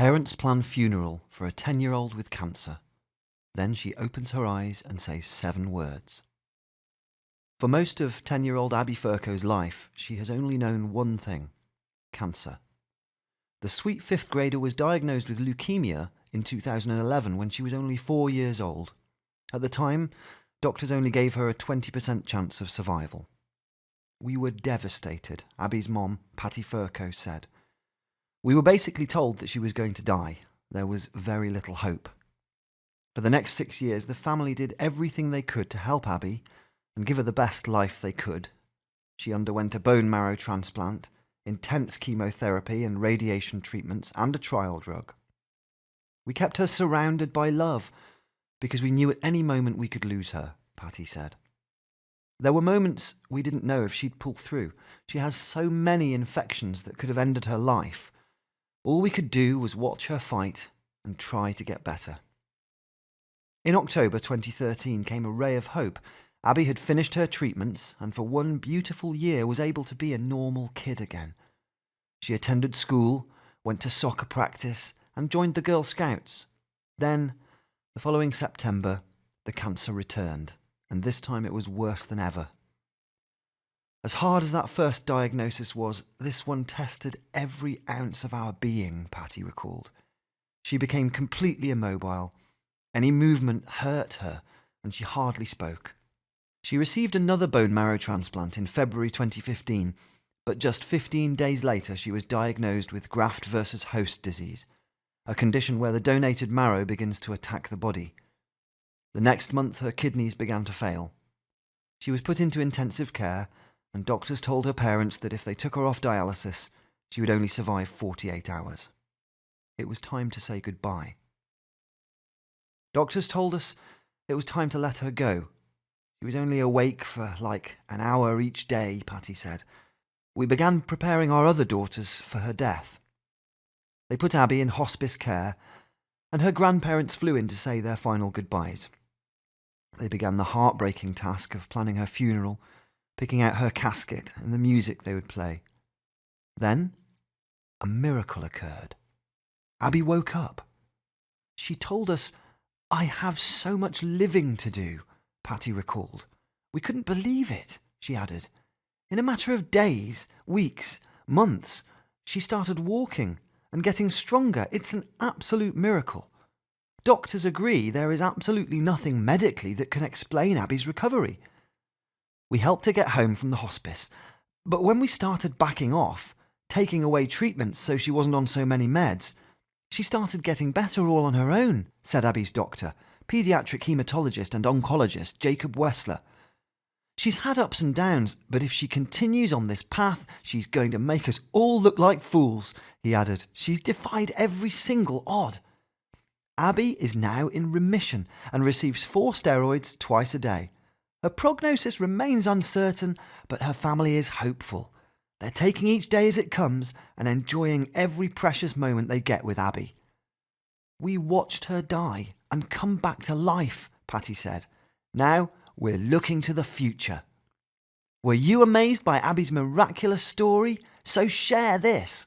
Parents plan funeral for a 10-year-old with cancer. Then she opens her eyes and says 7 words. For most of 10-year-old Abby Furco's life, she has only known one thing: cancer. The sweet 5th grader was diagnosed with leukemia in 2011 when she was only 4 years old. At the time, doctors only gave her a 20% chance of survival. "We were devastated," Abby's mom, Patty Furco, said. "We were basically told that she was going to die. There was very little hope." For the next 6 years, the family did everything they could to help Abby and give her the best life they could. She underwent a bone marrow transplant, intense chemotherapy and radiation treatments, and a trial drug. "We kept her surrounded by love because we knew at any moment we could lose her," Patty said. "There were moments we didn't know if she'd pull through. She has so many infections that could have ended her life. All we could do was watch her fight and try to get better." In October 2013 came a ray of hope. Abby had finished her treatments and for one beautiful year was able to be a normal kid again. She attended school, went to soccer practice, and joined the Girl Scouts. Then, the following September, the cancer returned, and this time it was worse than ever. "As hard as that first diagnosis was, this one tested every ounce of our being," Patty recalled. "She became completely immobile. Any movement hurt her, and she hardly spoke." She received another bone marrow transplant in February 2015, but just 15 days later she was diagnosed with graft versus host disease, a condition where the donated marrow begins to attack the body. The next month her kidneys began to fail. She was put into intensive care, and doctors told her parents that if they took her off dialysis, she would only survive 48 hours. It was time to say goodbye. "Doctors told us it was time to let her go. She was only awake for like an hour each day," Patty said. "We began preparing our other daughters for her death. They put Abby in hospice care, and her grandparents flew in to say their final goodbyes. They began the heartbreaking task of planning her funeral, picking out her casket and the music they would play. Then, a miracle occurred. Abby woke up. She told us, 'I have so much living to do,'" Patty recalled. "We couldn't believe it," she added. "In a matter of days, weeks, months, she started walking and getting stronger. It's an absolute miracle. Doctors agree there is absolutely nothing medically that can explain Abby's recovery. We helped her get home from the hospice, but when we started backing off, taking away treatments so she wasn't on so many meds, she started getting better all on her own," said Abby's doctor, paediatric hematologist and oncologist Jacob Wessler. "She's had ups and downs, but if she continues on this path, she's going to make us all look like fools," he added. "She's defied every single odd." Abby is now in remission and receives 4 steroids twice a day. Her prognosis remains uncertain, but her family is hopeful. They're taking each day as it comes and enjoying every precious moment they get with Abby. "We watched her die and come back to life," Patty said. "Now we're looking to the future." Were you amazed by Abby's miraculous story? So share this.